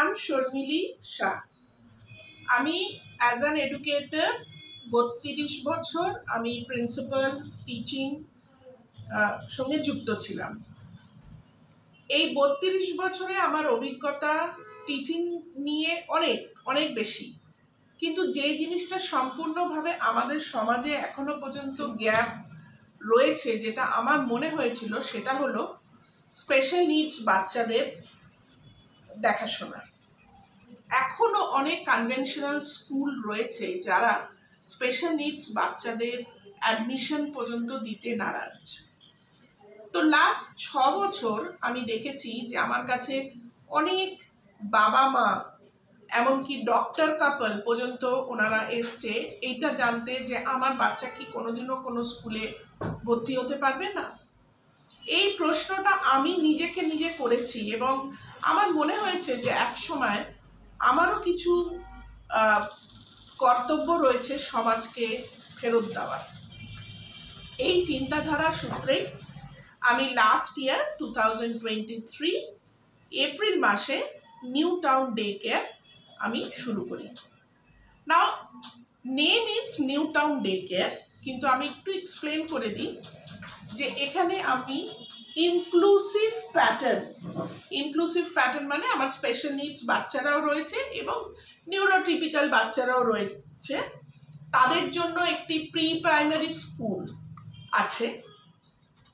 নাম শর্মিলী শাহ। আমি as an educator ৩২ বছর আমি প্রিন্সিপাল টিচিং সঙ্গে যুক্ত ছিলাম। এই ৩২ বছরে আমার অভিজ্ঞতা টিচিং নিয়ে অনেক অনেক বেশি, কিন্তু যে জিনিসটা সম্পূর্ণভাবে আমাদের সমাজে এখনো পর্যন্ত গ্যাপ রয়েছে, যেটা আমার মনে হয়েছিল, সেটা হলো স্পেশাল নিডস বাচ্চাদের দেখাশোনা। এখনো অনেক কনভেনশনাল স্কুল রয়েছে যারা স্পেশাল নিডস বাচ্চাদের অ্যাডমিশন পর্যন্ত দিতে নারাজ। তো লাস্ট ৬ বছর আমি দেখেছি যে আমার কাছে অনেক বাবা মা, এমনকি ডক্টর কাপল পর্যন্ত ওনারা এসছে এইটা জানতে যে আমার বাচ্চা কি কোনোদিনও কোনো স্কুলে ভর্তি হতে পারবে না। এই প্রশ্নটা আমি নিজেকে নিজে করেছি এবং আমার মনে হয়েছে যে এক সময় আমারও কিছু কর্তব্য রয়েছে সমাজকে ফেরত দেওয়ার। এই চিন্তাধারা সূত্রেই আমি লাস্ট ইয়ার 2023 এপ্রিল মাসে নিউ টাউন ডে কেয়ার আমি শুরু করি। Now name is New Town day care, কিন্তু আমি একটু এক্সপ্লেন করে দিই যে এখানে আমি ইনক্লুসিভ প্যাটার্ন মানে আমার স্পেশাল নিডস বাচ্চারাও রয়েছে এবং নিউরোটিপিক্যাল বাচ্চারাও রয়েছে। তাদের জন্য একটি প্রি প্রাইমারি স্কুল আছে,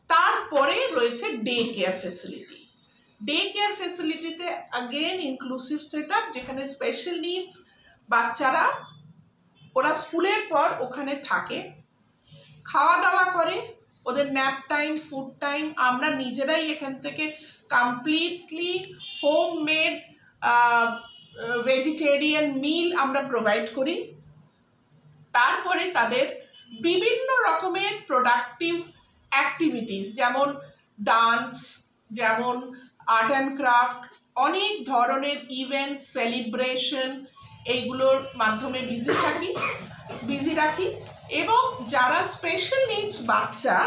তারপরে রয়েছে day care facility. Day care ফ্যাসিলিটিতে अगेन ইনক্লুসিভ সেটআপ, যেখানে স্পেশাল নিডস বাচ্চারা ওরা স্কুলের পর ওখানে থাকে, খাওয়া দাওয়া করে, ওদের ন্যাপ টাইম, ফুড টাইম আমরা নিজেরাই এখান থেকে কমপ্লিটলি হোমমেড ভেজিটেরিয়ান মিল আমরা প্রোভাইড করি। তারপরে তাদের বিভিন্ন রকমের প্রোডাক্টিভ অ্যাক্টিভিটিস, যেমন ডান্স, যেমন আর্ট অ্যান্ড ক্রাফট, অনেক ধরনের ইভেন্ট, সেলিব্রেশন, এইগুলোর মাধ্যমে বিজি রাখি। এবং যারা স্পেশাল নিডস বাচ্চা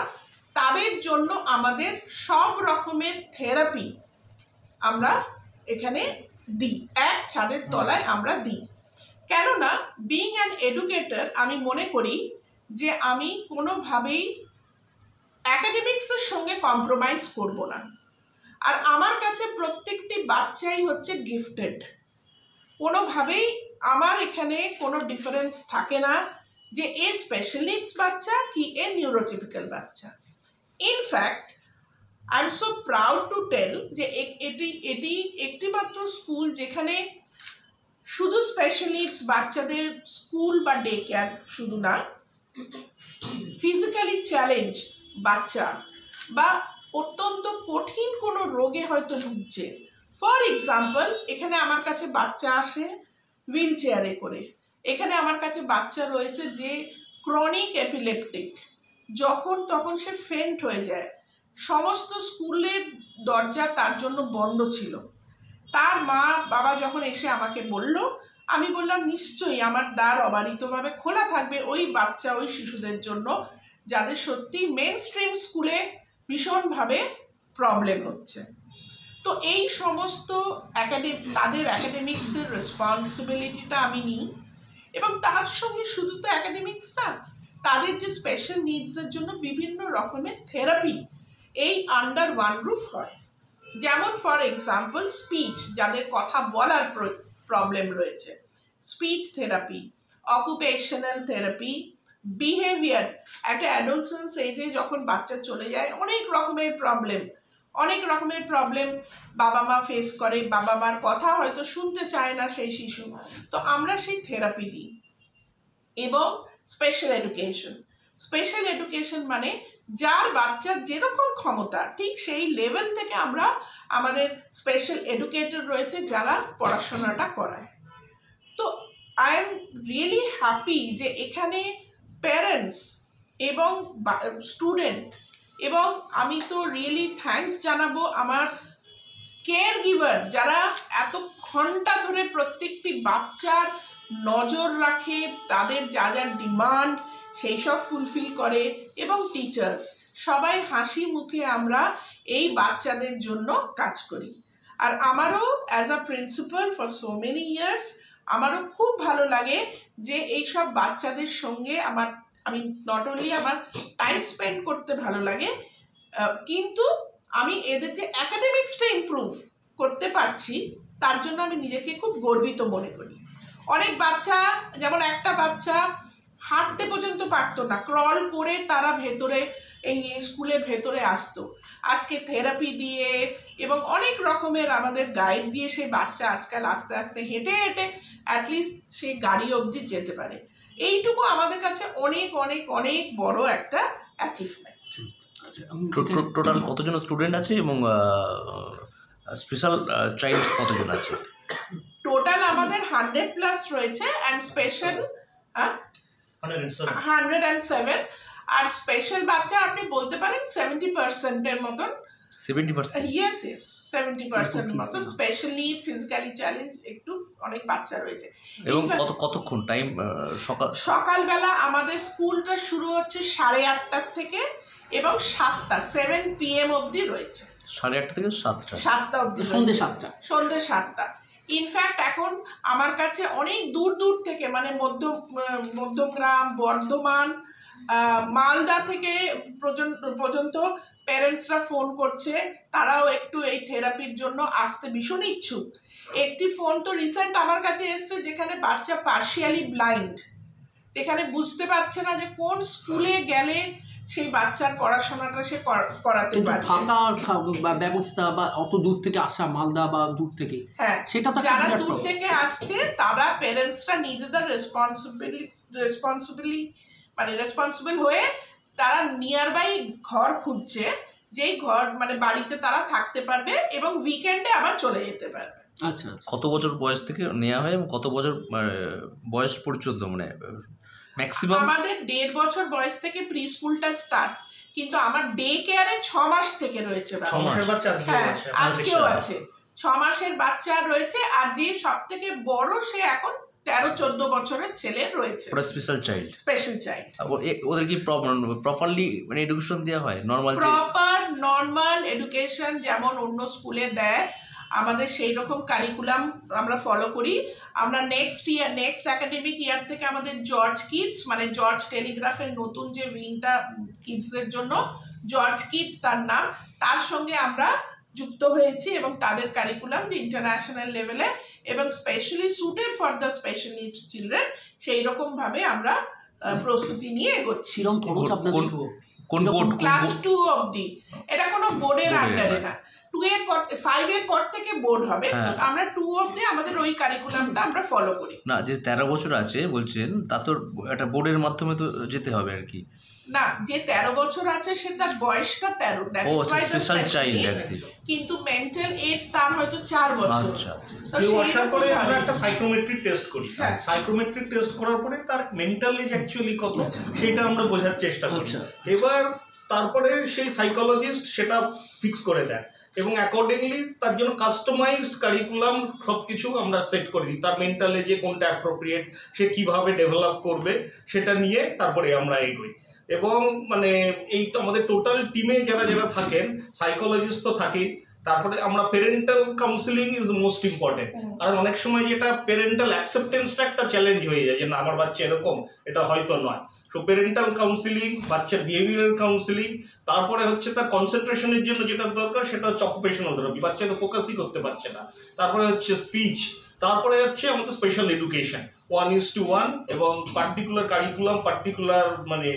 তাদের জন্য আমাদের সব রকমের থেরাপি আমরা এখানে দিই, এক ছাদের তলায় আমরা দিই। কেননা বিইং অ্যান এডুকেটর আমি মনে করি যে আমি কোনোভাবেই অ্যাকাডেমিক্সের সঙ্গে কম্প্রোমাইজ করব না। আর আমার কাছে প্রত্যেকটি বাচ্চাই হচ্ছে গিফটেড, কোনোভাবেই আমার এখানে কোনো ডিফারেন্স থাকে না যে এ স্পেশাল নিডস বাচ্চা কি এ নিউরোটিপিক্যাল বাচ্চা। In fact I am so proud to tell যে এটি একটি মাত্র স্কুল যেখানে শুধু স্পেশাল নিডস বাচ্চাদের স্কুল বা ডে কেয়ার শুধু না, ফিজিক্যালি চ্যালেঞ্জ বাচ্চা বা অত্যন্ত কঠিন কোনো রোগে হয়তো ভুগছে, ফর এক্সাম্পল এখানে আমার কাছে বাচ্চা আসে হুইল চেয়ারে করে, এখানে আমার কাছে বাচ্চা রয়েছে যে ক্রনিক এপিলেপটিক, যখন তখন সে ফেন্ট হয়ে যায়, সমস্ত স্কুলের দরজা তার জন্য বন্ধ ছিল। তার মা বাবা যখন এসে আমাকে বলল, আমি বললাম নিশ্চয়ই আমার দ্বার অবারিতভাবে খোলা থাকবে ওই বাচ্চা, ওই শিশুদের জন্য যাদের সত্যি মেন স্ট্রিম স্কুলে ভীষণভাবে প্রবলেম হচ্ছে। তো এই সমস্ত তাদের অ্যাকাডেমিক্সের রেসপন্সিবিলিটিটা আমি নিই এবং তার সঙ্গে শুধু তো অ্যাকাডেমিক্স না, তাদের যে স্পেশাল নিডসের জন্য বিভিন্ন রকমের থেরাপি এই আন্ডার ওয়ান রুফ হয়। যেমন ফর এক্সাম্পল স্পিচ, যাদের কথা বলার প্রবলেম রয়েছে, speech therapy, occupational therapy, behaviour, একটা অ্যাডোলসেন্স এজে যখন বাচ্চা চলে যায় অনেক রকমের প্রবলেম বাবা মা ফেস করে, বাবা মার কথা হয়তো শুনতে চায় না সেই শিশু, তো আমরা সেই থেরাপি দিই। এবং স্পেশাল এডুকেশন মানে যার বাচ্চার যেরকম ক্ষমতা ঠিক সেই লেভেল থেকে আমরা আমাদের স্পেশাল এডুকেটর রয়েছে যারা পড়াশোনাটা করায়। তো আই এম রিয়েলি হ্যাপি যে এখানে প্যারেন্টস এবং স্টুডেন্ট, এবং আমি তো রিয়েলি থ্যাঙ্কস জানাবো আমার কেয়ার গিভার যারা এত ঘন্টা ধরে প্রত্যেকটি বাচ্চার নজর রাখে, তাদের যা যা ডিমান্ড সেই সব ফুলফিল করে, এবং টিচার্স সবাই হাসি মুখে আমরা এই বাচ্চাদের জন্য কাজ করি। আর আমারও as a principal for so many years আমারও খুব ভালো লাগে যে এইসব বাচ্চাদের সঙ্গে আমি নট অনলি আমার টাইম স্পেন্ড করতে ভালো লাগে, কিন্তু আমি এদের যে অ্যাকাডেমিক্সটা ইমপ্রুভ করতে পারছি তার জন্য আমি নিজেকে খুব গর্বিত মনে করি। অনেক বাচ্চা, যেমন একটা বাচ্চা হাঁটতে পর্যন্ত পারতো না, ক্রল করে তারা ভেতরে এই স্কুলের ভেতরে আসতো। আজকে থেরাপি দিয়ে এবং অনেক রকমের আমাদের গাইড দিয়ে সেই বাচ্চা আজকাল আস্তে আস্তে হেঁটে হেঁটে অ্যাটলিস্ট সেই গাড়ি অবধি যেতে পারে। এইটুকু আমাদের কাছে অনেক অনেক অনেক বড় একটা অ্যাচিভমেন্ট। টোটাল কতজন স্টুডেন্ট আছে এবং স্পেশাল চাইল্ড কতজন আছে? টোটাল আমাদের 100+ রয়েছে, অ্যান্ড স্পেশাল 107, আর স্পেশাল বাচ্চা আপনি বলতে পারেন 70%-এর মতন। 70%? ইয়েস, 70% মতন স্পেশাল নিড, ফিজিক্যালি চ্যালেঞ্জ একটু অনেক বাচ্চা রয়েছে। এবং কতক্ষণ টাইম? সকালবেলা আমাদের স্কুলটা শুরু হচ্ছে 8:30 থেকে এবং 7 PM অবধি রয়েছে। 8:30 থেকে 7টা অবধি, সন্ধ্যে 7টা। ইনফ্যাক্ট এখন আমার কাছে অনেক দূর দূর থেকে, মানে মধ্যমগ্রাম, বর্ধমান, মালদা থেকে পর্যন্ত প্যারেন্টসরা ফোন করছে, তারাও একটু এই থেরাপির জন্য আসতে ভীষণ ইচ্ছুক। একটি ফোন তো রিসেন্ট আমার কাছে এসছে যেখানে বাচ্চা পার্শিয়ালি ব্লাইন্ড, যেখানে বুঝতে পারছে না যে কোন স্কুলে গেলে সেই বাচ্চার পড়াশোনাটা সে করাতে পারে। থাকার ব্যবস্থা বা অত দূর থেকে আসা, মালদা বা দূর থেকে, হ্যাঁ, সেটা তো যারা দূর থেকে আসছে তারা প্যারেন্টসরা নিজেদের রেসপন্সিবল হয়ে তারা নিয়ার বাই ঘর খুঁজছে, যেই ঘর মানে বাড়িতে তারা থাকতে পারবে এবং উইকেন্ডে আবার চলে যেতে পারবে। আচ্ছা, কত বছর বয়স থেকে নেওয়া হয় এবং কত বছর বয়স পর্যন্ত? মানে ম্যাক্সিমাম আমাদের 1.5 বছর বয়স থেকে প্রি স্কুলটা স্টার্ট, কিন্তু আমার ডে কেয়ারে 6 মাস থেকে রয়েছে। 6 মাসের বাচ্চা আজকেও আছে, 6 মাসের বাচ্চা রয়েছে। আর যে সব থেকে বড় সে এখন 13-14 বছরের ছেলে রয়েছে, স্পেশাল চাইল্ড। ওদের কি প্রপারলি মানে এডুকেশন দেওয়া হয়? নর্মাল এডুকেশন যেমন অন্য স্কুলে দেয়, আমাদের সেই রকম কারিকুলাম আমরা ফলো করি। আমরা নেক্সট একাডেমিক ইয়ার থেকে আমাদের জর্জ কিডস, মানে জর্জ টেলিগ্রাফের নতুন যে উইংটা কিডসদের জন্য, জর্জ কিডস তার নাম, তার সঙ্গে আমরা যুক্ত হয়েছি এবং তাদের কারিকুলাম যে ইন্টারন্যাশনাল লেভেলে এবং specially suited for the special needs children, সেই রকম ভাবে আমরা প্রস্তুতি নিয়ে এগোচ্ছি। কোন বোর্ড? ক্লাস 2 অবধি। এটা কোনো বোর্ডের আন্ডারে না, 5 এর পর থেকে বোর্ড হবে। আমরা 2 অবধি আমাদের ওই কারিকুলামটা আমরা ফলো করি। না, যে 13 বছর আছে বলছেন, তা তো একটা বোর্ডের মাধ্যমে তো যেতে হবে আর কি। না, যে 13 বছর আছে সে তার বয়সটা 13, that is Y special child, কিন্তু মেন্টাল এজ তার হয়তো 4 বছর। আচ্ছা, পরে আমরা একটা সাইকোমেট্রিক টেস্ট করি। সাইকোমেট্রিক টেস্ট করার পরে তার মেন্টাল এজ অ্যাকচুয়ালি কত সেটা আমরা বোঝার চেষ্টা করি। এবার তারপরে সেই সাইকোলজিস্ট সেটা ফিক্স করে দেয় এবং অ্যাকর্ডিংলি তার জন্য কাস্টমাইজড কারিকুলাম সব কিছু আমরা সেট করে দিই। তার মেন্টাল এজে কোনটা অ্যাপ্রোপ্রিয়েট, সে কিভাবে ডেভেলপ করবে সেটা নিয়ে তারপরে আমরা এগোই। এবং মানে এই তো আমাদের টোটাল টিমে যারা থাকেন, সাইকোলজিস্ট তো থাকেই, তারপরে আমরা parental counselling is most important. কারণ অনেক সময় যেটা প্যারেন্টাল অ্যাকসেপ্টেন্সটা একটা চ্যালেঞ্জ হয়ে যায় যে না, আমার বাচ্চা এরকম, এটা হয়তো নয়। সো প্যারেন্টাল কাউন্সিলিং, বাচ্চার বিহেভিয়ারাল কাউন্সিলিং, তারপরে হচ্ছে তার কনসেন্ট্রেশনের জন্য যেটা দরকার সেটা হচ্ছে অকুপেশনাল থেরাপি, বাচ্চা তো ফোকাসই করতে পারছে না। তারপরে হচ্ছে স্পিচ, তারপরে হচ্ছে আমাদের স্পেশাল এডুকেশন 1:1 এবং পার্টিকুলার কারিকুলাম, পার্টিকুলার মানে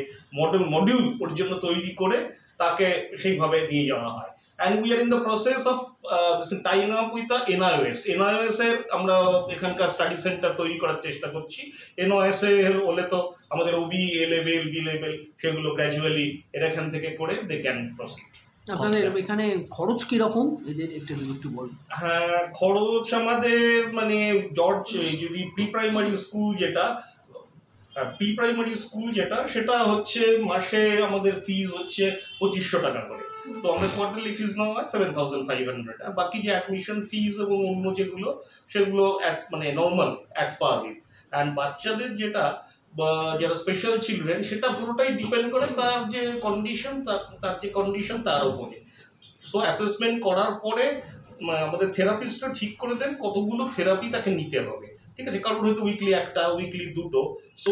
মডিউল ওর জন্য তৈরি করে তাকে সেইভাবে নিয়ে যাওয়া হয়। And we are in the process of tying up with the NIOS এর আমরা এখানকার স্টাডি সেন্টার তৈরি করার চেষ্টা করছি। NIOS এর হলে তো আমাদের OB, A level, B level সেগুলো গ্র্যাজুয়ালি এখান থেকে করে দে ক্যান প্রসিড। আপনাদের এখানে খরচ কিরকম এদের একটু বলুন। হ্যাঁ, খরচ আমাদের মানে জর্জ যদি প্রি প্রাইমারি স্কুল যেটা সেটা হচ্ছে মাসে আমাদের ফিজ হচ্ছে 2500 টাকা করে। তো আমাদের কোয়ার্টারলি ফিজ নেওয়া হয় 7500। আর বাকি যে অ্যাডমিশন ফিজ এবং অন্য যেগুলো সেগুলো মানে normal at per with. And বাচ্চাদের যেটা বা যারা স্পেশাল চিলড্রেন সেটা পুরোটাই ডিপেন্ড করে তার যে কন্ডিশন তার উপরে। সো অ্যাসেসমেন্ট করার পরে আমাদের থেরাপিস্টরা ঠিক করে দেন কতগুলো থেরাপি তাকে নিতে হবে, ঠিক আছে, কারণ হয়তো উইকলি একটা, উইকলি দুটো। সো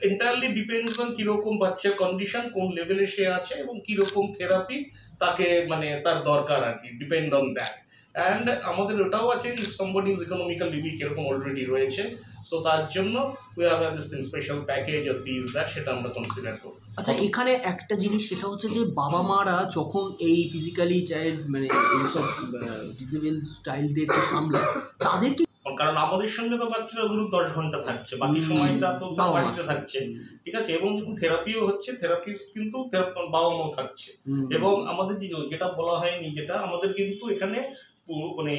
এন্টায়ারলি ডিপেন্ডস অন কিরকম বাচ্চার কন্ডিশন, কোন লেভেলে সে আছে এবং কিরকম থেরাপি তাকে মানে তার দরকার আর কি, ডিপেন্ড অন দ্যাট। অ্যান্ড আমাদের ওটাও আছে if somebody is economically weak এরকম অলরেডি রয়েছে, সো তার জন্য we have this thing special package of this that, সেটা আমরা কনসিডার করব। আচ্ছা, এখানে একটা জিনিস সেটা হচ্ছে যে বাবা মারা যখন এই ফিজিক্যালি চাইল্ড মানে এইসব ডিজেবল চাইল্ডদেরকে সামলায় তাদেরকে, কারণ আমাদের সঙ্গে তো বাচ্চারা ধরুন 10 ঘন্টা থাকছে, বাকি সময়টা তো তার বাড়িতে থাকছে, ঠিক আছে, এবং যখন থেরাপিও হচ্ছে থেরাপিস্ট কিন্তু বাবা মাও থাকছে। এবং আমাদের যেটা বলা হয়নি, যেটা আমাদের কিন্তু এখানে মানে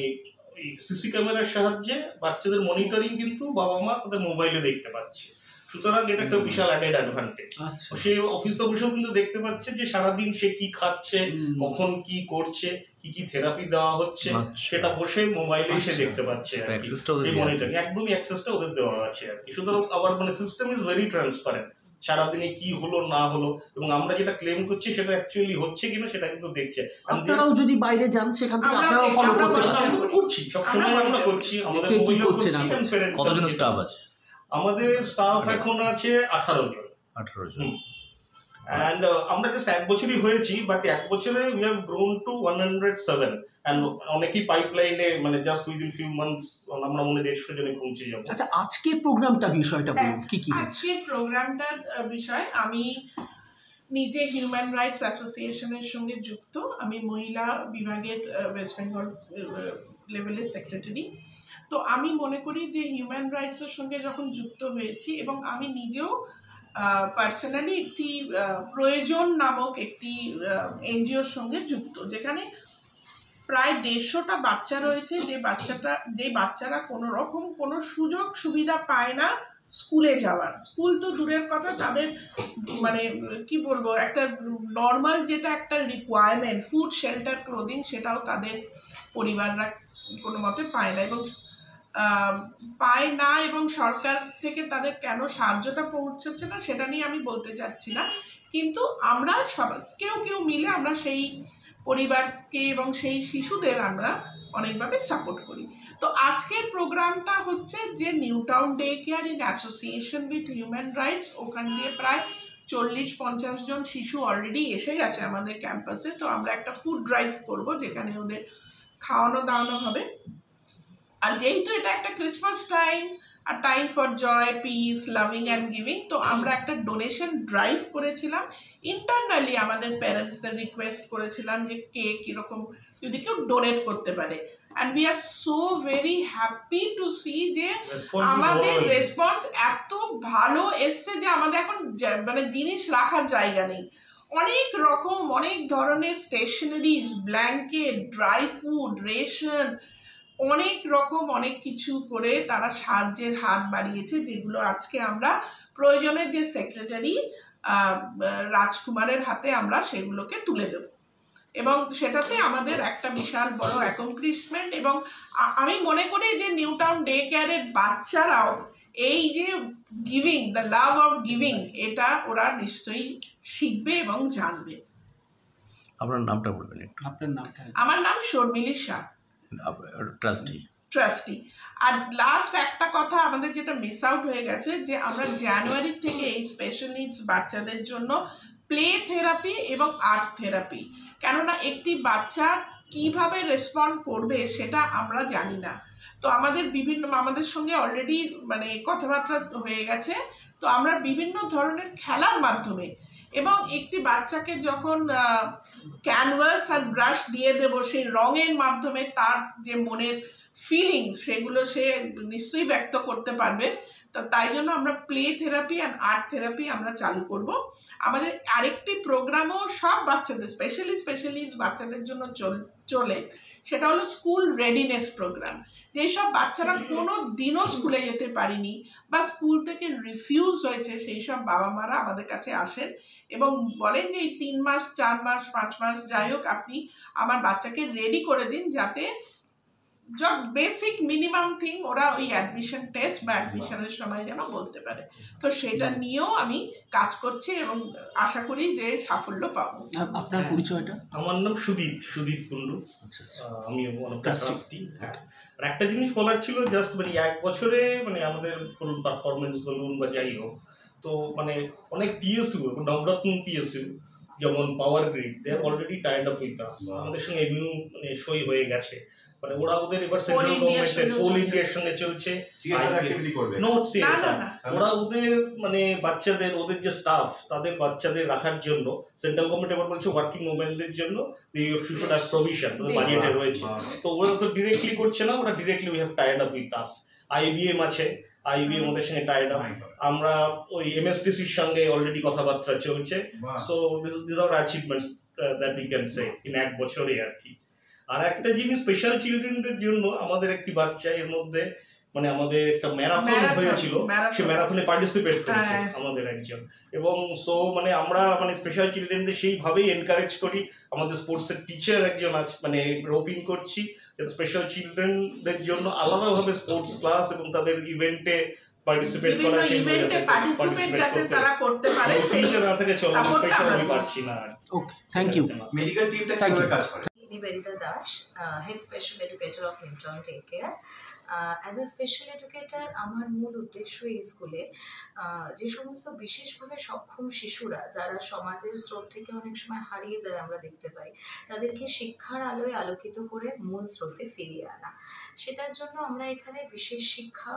সিসি ক্যামেরার সাহায্যে বাচ্চাদের মনিটরিং কিন্তু বাবা মা তাদের মোবাইলে দেখতে পাচ্ছে, সুতরাং এটা একটা বিশাল অ্যাডেড অ্যাডভান্টেজ। সে অফিসে বসেও কিন্তু দেখতে পাচ্ছে যে সারাদিন সে কি খাচ্ছে, কখন কি করছে, কি কি থেরাপি দেওয়া হচ্ছে, সেটা বসে মোবাইলে সে দেখতে পাচ্ছে। একদমই অ্যাক্সেসটা ওদের দেওয়া আছে আর কি। সুতরাং আবার মানে সিস্টেম ইজ ভেরি ট্রান্সপারেন্ট, সারাদিনে কি হলো না হলো, এবং আমরা যেটা ক্লেম করছি সেটা অ্যাকচুয়ালি হচ্ছে কিনা সেটা কিন্তু দেখছে। আপনারাও যদি বাইরে যান সেখান থেকে আপনারাও ফলো করতে পারছেন। আমরা করছি, সবসময় আমরা করছি, আমাদের মোবাইলে করছি। কতজন স্টাফ আছে? আমাদের স্টাফ এখন আছে 18 জন। 18 জন। And আমরা জাস্ট 1 বছরই হয়েছি, বাট 1 বছরে we have grown to 107 and অনেকই পাইপলাইনে মানে জাস্ট উইদিন ফিউ মান্থস আমরা মনে 150 জনে পৌঁছে যাব। আচ্ছা, আজকের প্রোগ্রামটা বিষয়টা বলুন, কি কি আজকের প্রোগ্রামটার বিষয়, আমি নিজে হিউম্যান রাইটস অ্যাসোসিয়েশনের সঙ্গে যুক্ত, আমি মহিলা বিভাগের ওয়েস্ট বেঙ্গল লেভেলের সেক্রেটারি। তো আমি মনে করি যে হিউম্যান রাইটসের সঙ্গে যখন যুক্ত হয়েছি, এবং আমি নিজেও পার্সোনালি একটি প্রয়োজন নামক একটি এনজিওর সঙ্গে যুক্ত, যেখানে প্রায় 150টা বাচ্চা রয়েছে, যে বাচ্চারা কোনো রকম কোনো সুযোগ সুবিধা পায় না স্কুলে যাওয়ার। স্কুল তো দূরের কথা, তাদের মানে কি বলবো, একটা নর্মাল যেটা একটা রিকোয়ারমেন্ট, ফুড শেল্টার ক্লোদিং, সেটাও তাদের পরিবাররা কোনো মতে পায় না, এবং সরকার থেকে তাদের কেন সাহায্যটা পৌঁছচ্ছে না সেটা নিয়ে আমি বলতে চাচ্ছি না, কিন্তু আমরা সবাই কেউ মিলে আমরা সেই পরিবারকে এবং সেই শিশুদের আমরা অনেকভাবে সাপোর্ট করি। তো আজকের প্রোগ্রামটা হচ্ছে যে new Town day care in association with human rights, ওখান দিয়ে প্রায় 40-50 জন শিশু অলরেডি এসে গেছে আমাদের ক্যাম্পাসে। তো আমরা একটা ফুড ড্রাইভ করব, যেখানে ওদের খাওয়ানো দাওয়ানো হবে। আর যেহেতু এটা একটা ক্রিসমাস টাইম, আর time for joy, peace, loving and giving, তো আমরা একটা ডোনেশন ড্রাইভ করেছিলাম। ইন্টারনালি আমাদের প্যারেন্টসদের রিকোয়েস্ট করেছিলাম যে কে কীরকম যদি কেউ ডোনেট করতে পারে, and we are so very happy to see যে আমাদের রেসপন্স এত ভালো এসছে যে আমাদের এখন মানে জিনিস রাখার জায়গা নেই। অনেক রকম, অনেক ধরনের stationeries, blanket, dry food, ration, অনেক রকম অনেক কিছু করে তারা সাহায্যের হাত বাড়িয়েছে, যেগুলো আজকে আমরা প্রয়োজনের যে সেক্রেটারি রাজকুমারের হাতে আমরা সেগুলোকে তুলে দেব, এবং সেটাতে আমাদের একটা বিশাল বড় অ্যাকমপ্লিশমেন্ট। এবং আমি মনে করি যে নিউ টাউন ডে কেয়ারের বাচ্চারাও এই যে giving, the love of giving, এটা ওরা নিশ্চয়ই শিখবে এবং জানবে। আপনার নামটা বলবেন একটু? আপনার নামটা? আমার নাম শর্মিলি শাহ, ট্রাস্টি। আর লাস্ট একটা কথা আমাদের যেটা মিস আউট হয়ে গেছে, যে আমরা জানুয়ারি থেকে এই স্পেশাল নিডস বাচ্চাদের জন্য প্লে থেরাপি এবং আর্ট থেরাপি, কেননা একটি বাচ্চা কিভাবে রেসপন্ড করবে সেটা আমরা জানি না। তো আমাদের সঙ্গে অলরেডি মানে কথাবার্তা হয়ে গেছে। তো আমরা বিভিন্ন ধরনের খেলার মাধ্যমে, এবং একটি বাচ্চাকে যখন ক্যানভাস আর ব্রাশ দিয়ে দেব, সেই রঙের মাধ্যমে তার যে মনের ফিলিংস সেগুলো সে নিশ্চয়ই ব্যক্ত করতে পারবে। তো তাই জন্য আমরা play therapy and art therapy আমরা চালু করব। আমাদের আরেকটি প্রোগ্রামও সব বাচ্চাদের, স্পেশালি বাচ্চাদের জন্য চলে, সেটা হলো স্কুল রেডিনেস প্রোগ্রাম। যেসব বাচ্চারা কোনো দিনও স্কুলে যেতে পারেনি বা স্কুল থেকে রিফিউজ হয়েছে, সেই সব বাবা মারা আমাদের কাছে আসেন এবং বলেন যে এই 3 মাস, 4 মাস, 5 মাস, যাই হোক, আপনি আমার বাচ্চাকে রেডি করে দিন যাতে বেসিক মিনিমাম থিং ওরা ওই অ্যাডমিশন টেস্ট বা অ্যাডমিশনের সময় যেন বলতে পারে। তো সেটা নিয়েও আমি কাজ করছি এবং আশা করি যে সাফল্য পাবো। আপনার পরিচয়টা? আমার নাম সুদীপ কুন্ডু। আমি ট্রাস্টি। হ্যাঁ, আর একটা জিনিস বলার ছিল, জাস্ট মানে 1 বছরে মানে আমাদের বলুন পারফরমেন্স বলুন বা যাই হোক, তো মানে অনেক পিএসইউ, নবরত্ন পিএসইউ যেমন power grid, they are already tied up with us. আমাদের সঙ্গে এমইউ মানে সই হয়ে গেছে, মানে ওরা ওদের এবার সেন্ট্রাল গভর্নমেন্টের কোল ইন্ডিয়ার সঙ্গে চলছে। ওরা ওদের মানে বাচ্চাদের, ওদের যে স্টাফ তাদের বাচ্চাদের রাখার জন্য সেন্ট্রাল গভর্নমেন্ট এবার বলছে ওয়ার্কিং ওমেনদের জন্য শুড হ্যাভ প্রভিশন, তাদের বাজেটে রয়েছে। তো ওরা তো ডিরেক্টলি করছে না, ওরা directly we have Tide up with us. IBM আছে, আইবিএম ওদের সঙ্গে টাইড আপ। আমরা ওই এমএসডিসির সঙ্গে অলরেডি কথাবার্তা চলছে। So this are achievements that we can say in 1 বছরে আর কি। আর একটা জিনিস, স্পেশাল চিলড্রেনদের জন্য আমাদের একটি বাচ্চা এর মধ্যে মানে আমাদের একটা ম্যারাথন হয়েছিল, সে ম্যারাথনে পার্টিসিপেট করেছে আমাদের একজন। এবং সো মানে আমরা মানে স্পেশাল চিলড্রেনদের সেইভাবেই এনকারেজ করি। আমাদের স্পোর্টসের টিচার একজন আছে, মানে রোপিং করছি স্পেশাল চিলড্রেনদের জন্য আলাদাভাবে স্পোর্টস ক্লাস এবং তাদের ইভেন্টে পার্টিসিপেট করা, সেই যাতে তারা করতে পারে সেই না থেকে চলো স্পেশাল আমি পারছি না। ওকে, থ্যাংক ইউ। মেডিকেল টিমটা কিভাবে কাজ করে? Nivedita Dash, Head Special Educator of Newtown Daycare. As a special educator আমার মূল উদ্দেশ্য এই স্কুলে যে সমস্ত বিশেষভাবে সক্ষম শিশুরা যারা সমাজের স্রোত থেকে অনেক সময় হারিয়ে যায় আমরা দেখতে পাই, তাদেরকে শিক্ষার আলোয় আলোকিত করে মূল স্রোতে ফিরিয়ে আনা। সেটার জন্য আমরা এখানে বিশেষ শিক্ষা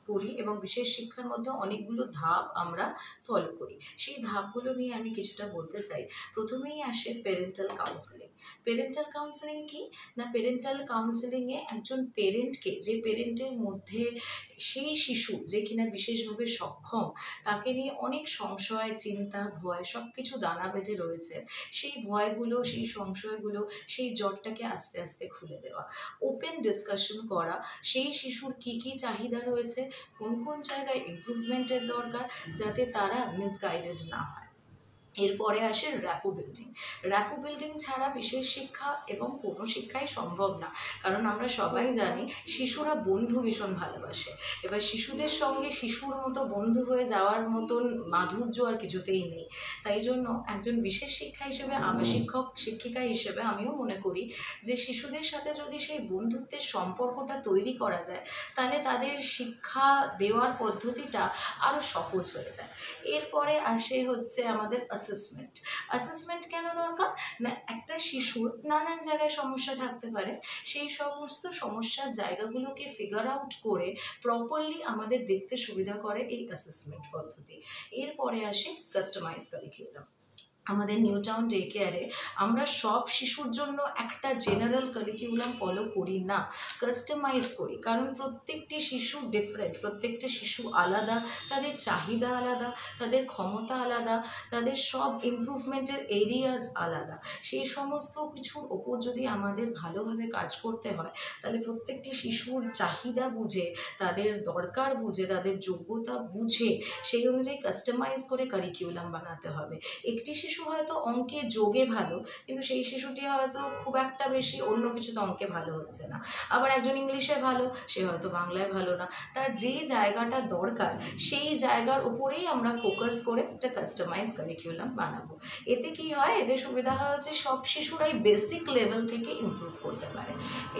করি এবং বিশেষ শিক্ষার মধ্যে অনেকগুলো ধাপ আমরা ফলো করি। সেই ধাপগুলো নিয়ে আমি কিছুটা বলতে চাই। প্রথমেই আসে প্যারেন্টাল কাউন্সেলিং। প্যারেন্টাল কাউন্সেলিং কি না, প্যারেন্টাল কাউন্সেলিংয়ে একজন পেরেন্টকে, যে পেরেন্টের মধ্যে সেই শিশু যে কিনা বিশেষভাবে সক্ষম, তাকে নিয়ে অনেক সংশয়, চিন্তা, ভয় সব কিছু দানা বেঁধে রয়েছে, সেই ভয়গুলো, সেই সংশয়গুলো, সেই জটটাকে আস্তে আস্তে খুলে দেওয়া, ওপেন ডিসকাশন করা, সেই শিশুর কি কি চাহিদা রয়েছে, কোন কোন জায়গায় ইমপ্রুভমেন্টের দরকার, যাতে তারা মিসগাইডেড না হয়। এরপরে আসে র্যাপো বিল্ডিং। র্যাপো বিল্ডিং ছাড়া বিশেষ শিক্ষা এবং কোনো শিক্ষাই সম্ভব না, কারণ আমরা সবাই জানি শিশুরা বন্ধু ভীষণ ভালোবাসে। এবার শিশুদের সঙ্গে শিশুর মতো বন্ধু হয়ে যাওয়ার মতন মাধুর্য আর কিছুতেই নেই। তাই জন্য একজন বিশেষ শিক্ষা হিসেবে, আমি শিক্ষিকা হিসেবে আমিও মনে করি যে শিশুদের সাথে যদি সেই বন্ধুত্বের সম্পর্কটা তৈরি করা যায়, তাহলে তাদের শিক্ষা দেওয়ার পদ্ধতিটা আরও সহজ হয়ে যায়। এরপরে আসে হচ্ছে আমাদের অ্যাসেসমেন্ট কেন দরকার না, একটা শিশুর নানান জায়গায় সমস্যা থাকতে পারে, সেই সমস্ত সমস্যার জায়গাগুলোকে ফিগার আউট করে প্রপারলি আমাদের দেখতে সুবিধা করে এই অ্যাসেসমেন্ট পদ্ধতি। এরপরে আসে কাস্টমাইজ কারিকুলাম। আমাদের নিউটাউন ডে কেয়ারে আমরা সব শিশুর জন্য একটা জেনারেল কারিকুলাম ফলো করি না, কাস্টমাইজ করি, কারণ প্রত্যেকটি শিশু ডিফারেন্ট, প্রত্যেকটি শিশু আলাদা, তাদের চাহিদা আলাদা, তাদের ক্ষমতা আলাদা, তাদের সব ইমপ্রুভমেন্টের এরিয়াস আলাদা। সেই সমস্ত কিছুর ওপর যদি আমাদের ভালোভাবে কাজ করতে হয়, তাহলে প্রত্যেকটি শিশুর চাহিদা বুঝে, তাদের দরকার বুঝে, তাদের যোগ্যতা বুঝে সেই অনুযায়ী কাস্টমাইজ করে কারিকুলাম বানাতে হবে। একটি শিশু হয়তো অঙ্কে যোগে ভালো, কিন্তু সেই শিশুটি হয়তো খুব একটা বেশি অন্য কিছুতে অঙ্কে ভালো হচ্ছে না। আবার একজন ইংলিশে ভালো, সে হয়তো বাংলায় ভালো না। তার যে জায়গাটা দরকার সেই জায়গার উপরেই আমরা ফোকাস করে একটা কাস্টমাইজ কারিকুলাম বানাবো। এতে কি হয়, এতে সুবিধা হয় যে সব শিশুরাই বেসিক লেভেল থেকে ইমপ্রুভ করতে পারে।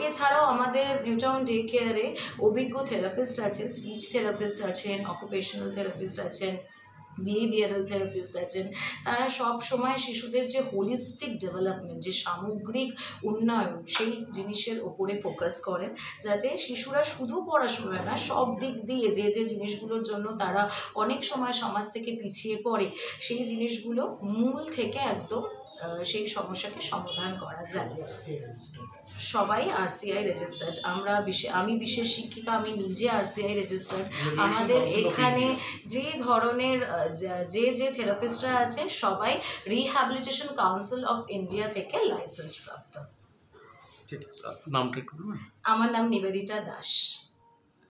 এছাড়াও আমাদের নিউটাউন ডে কেয়ারে অভিজ্ঞ থেরাপিস্ট আছে, স্পিচ থেরাপিস্ট আছেন, অকুপেশনাল থেরাপিস্ট আছেন, বিহেভিয়ারাল থেরাপিস্ট আছেন। তারা সব সময় শিশুদের যে হোলিস্টিক ডেভেলপমেন্ট, যে সামগ্রিক উন্নয়ন, সেই জিনিসের ওপরে ফোকাস করেন, যাতে শিশুরা শুধু পড়াশোনায় না, সব দিক দিয়ে যে যে জিনিসগুলোর জন্য তারা অনেক সময় সমাজ থেকে পিছিয়ে পড়ে, সেই জিনিসগুলো মূল থেকে একদম সেই সমস্যাকে সমাধান করা যায়। সবাই আরসিআই রেজিস্টার্ড। আমি বিশেষ শিক্ষিকা, আমি নিজে আরসিআই রেজিস্টার্ড। আমাদের এখানে যে ধরনের যে থেরাপিস্টরা আছে সবাই রিহ্যাবিলিটেশন কাউন্সিল অফ ইন্ডিয়া থেকে লাইসেন্স প্রাপ্ত। নামটা একটু বলবেন? আমার নাম নিবেদিতা দাস।